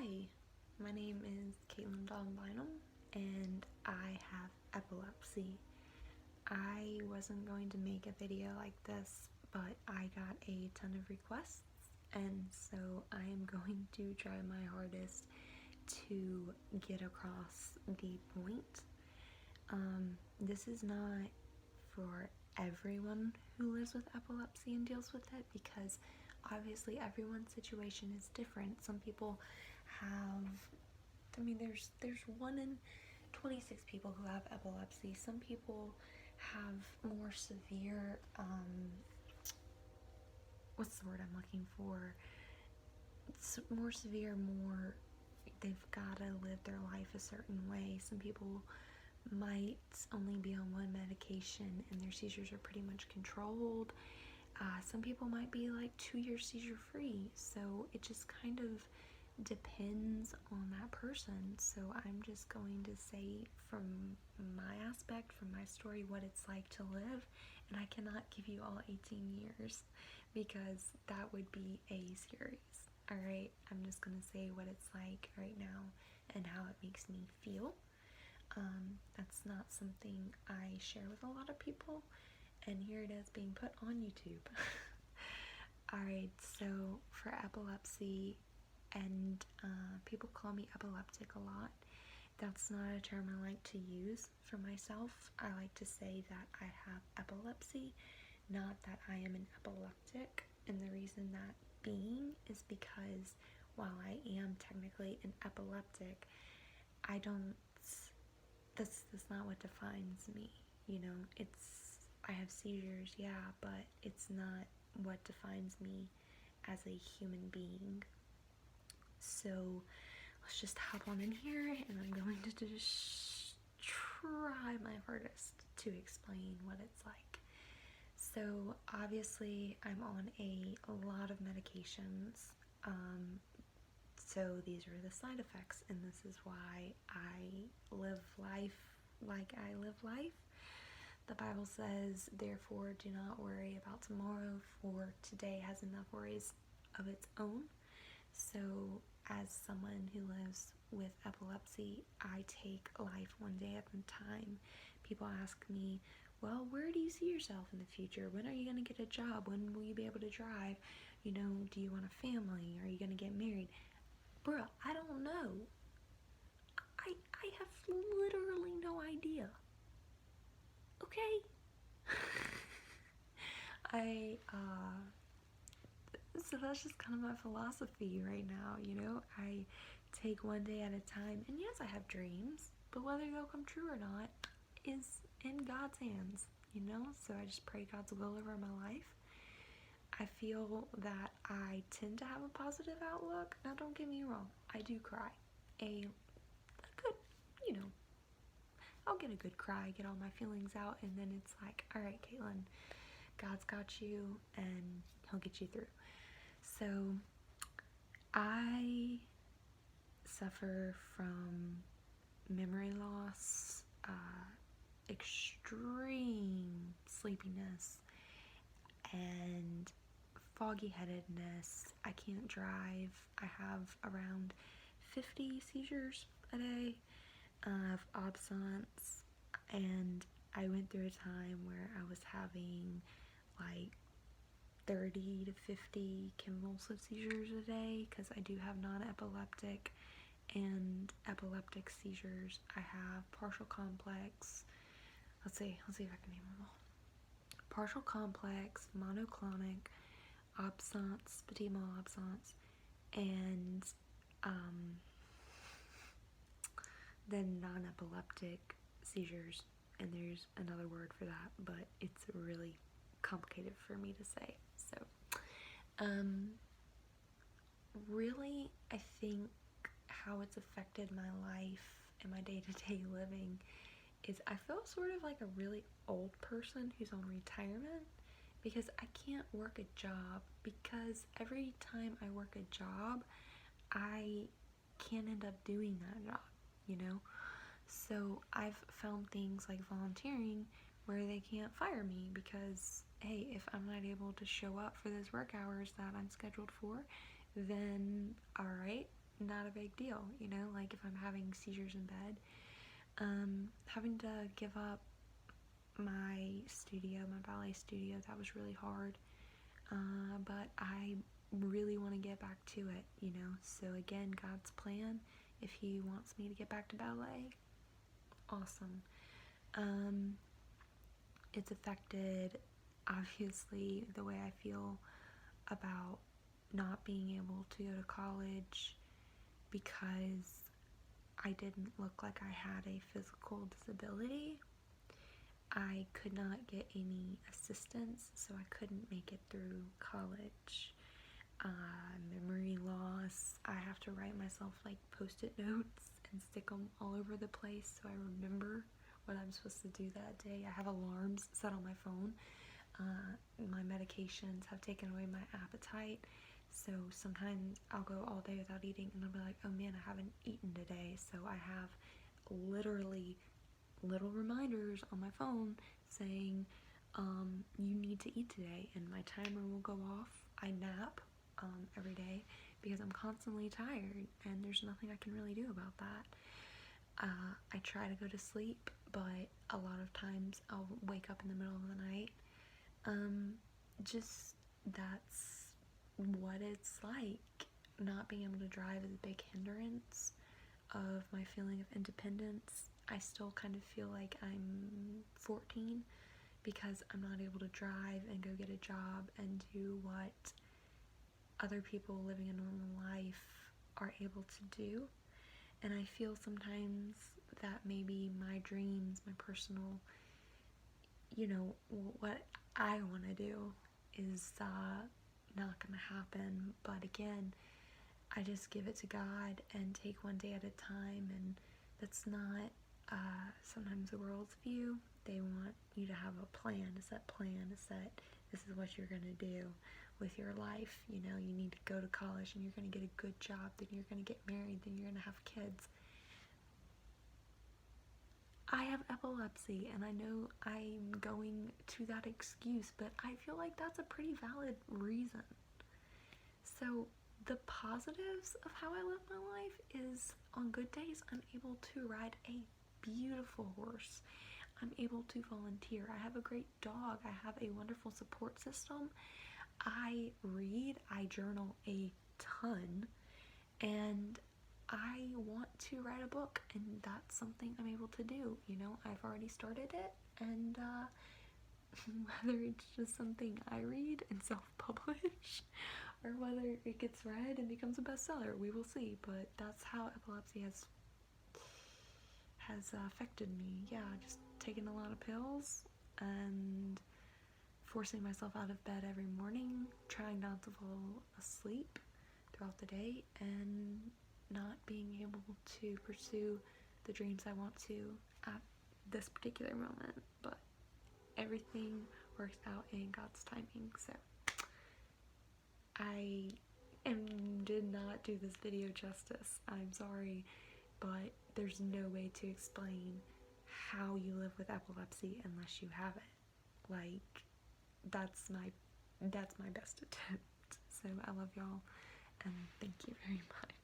Hi, my name is Caitlin Dawn Bynum, and I have epilepsy. I wasn't going to make a video like this, but I got a ton of requests, and so I am going to try my hardest to get across the point. This is not for everyone who lives with epilepsy and deals with it, because obviously everyone's situation is different. Some people have, there's 1 in 26 people who have epilepsy. Some people have more severe, what's the word I'm looking for? It's more severe, they've got to live their life a certain way. Some people might only be on one medication and their seizures are pretty much controlled. Some people might be like 2 years seizure free, so it just kind of depends on that person. So I'm just going to say from my aspect, from my story, what it's like to live, and I cannot give you all 18 years because that would be a series. Alright, I'm just going to say what it's like right now and how it makes me feel. That's not something I share with a lot of people, and here it is being put on YouTube. Alright, so for epilepsy, and people call me epileptic a lot. That's not a term I like to use for myself. I like to say that I have epilepsy, not that I am an epileptic. And the reason that being is because while I am technically an epileptic, that's not what defines me. I have seizures, yeah, but it's not what defines me as a human being. So let's just hop on in here, and I'm going to just try my hardest to explain what it's like. So obviously I'm on a lot of medications, so these are the side effects, and this is why I live life like I live life. The Bible says, therefore do not worry about tomorrow, for today has enough worries of its own. So as someone who lives with epilepsy, I take life one day at a time. People ask me, well, where do you see yourself in the future? When are you going to get a job? When will you be able to drive? Do you want a family? Are you going to get married? Bruh, I don't know. I have literally no idea. Okay? So that's just kind of my philosophy right now, I take one day at a time, and yes, I have dreams, but whether they'll come true or not is in God's hands, so I just pray God's will over my life. I feel that I tend to have a positive outlook. Now, don't get me wrong, I do cry. A good, I'll get a good cry, get all my feelings out, and then it's like, all right, Caitlin, God's got you, and he'll get you through. So I suffer from memory loss, extreme sleepiness, and foggy headedness. I can't drive. I have around 50 seizures a day. I have absence, and I went through a time where I was having like 30 to 50 convulsive seizures a day, because I do have non-epileptic and epileptic seizures. I have partial complex. Let's see if I can name them all. Partial complex, monoclonic, absence, petit mal absence, and then non-epileptic seizures. And there's another word for that, but it's really complicated for me to say. So, really, I think how it's affected my life and my day-to-day living is I feel sort of like a really old person who's on retirement, because I can't work a job, because every time I work a job, I can't end up doing that job, So I've found things like volunteering where they can't fire me because, hey, if I'm not able to show up for those work hours that I'm scheduled for, then alright, not a big deal, you know, like if I'm having seizures in bed. Having to give up my studio, my ballet studio, that was really hard. But I really want to get back to it, you know. So again, God's plan, if He wants me to get back to ballet, awesome. It's affected, obviously, the way I feel about not being able to go to college because I didn't look like I had a physical disability. I could not get any assistance, so I couldn't make it through college. Memory loss. I have to write myself like post-it notes and stick them all over the place so I remember what I'm supposed to do that day. I have alarms set on my phone. My medications have taken away my appetite, so sometimes I'll go all day without eating and I'll be like, oh man, I haven't eaten today. So I have literally little reminders on my phone saying, you need to eat today, and my timer will go off. I nap every day because I'm constantly tired and there's nothing I can really do about that. I try to go to sleep, but a lot of times I'll wake up in the middle of the night. Just that's what it's like. Not being able to drive is a big hindrance of my feeling of independence. I still kind of feel like I'm 14 because I'm not able to drive and go get a job and do what other people living a normal life are able to do. And I feel sometimes that maybe my dreams, my personal, you know, what I want to do is not going to happen. But again, I just give it to God and take one day at a time, and that's not sometimes the world's view. They want you to have a plan, a set plan, a set, this is what you're going to do with your life. You know, you need to go to college and you're going to get a good job, then you're going to get married, then you're going to have kids. I have epilepsy, and I know I'm going to that excuse, but I feel like that's a pretty valid reason. So the positives of how I live my life is on good days, I'm able to ride a beautiful horse. I'm able to volunteer. I have a great dog. I have a wonderful support system. I read, I journal a ton, and I want to write a book, and that's something I'm able to do. You know, I've already started it, and whether it's just something I read and self-publish or whether it gets read and becomes a bestseller, we will see. But that's how epilepsy has affected me. Yeah, just taking a lot of pills and forcing myself out of bed every morning, trying not to fall asleep throughout the day, and not being able to pursue the dreams I want to at this particular moment. But everything works out in God's timing. So I did not do this video justice. I'm sorry, but there's no way to explain how you live with epilepsy unless you have it. Like, that's my best attempt. So I love y'all, and thank you very much.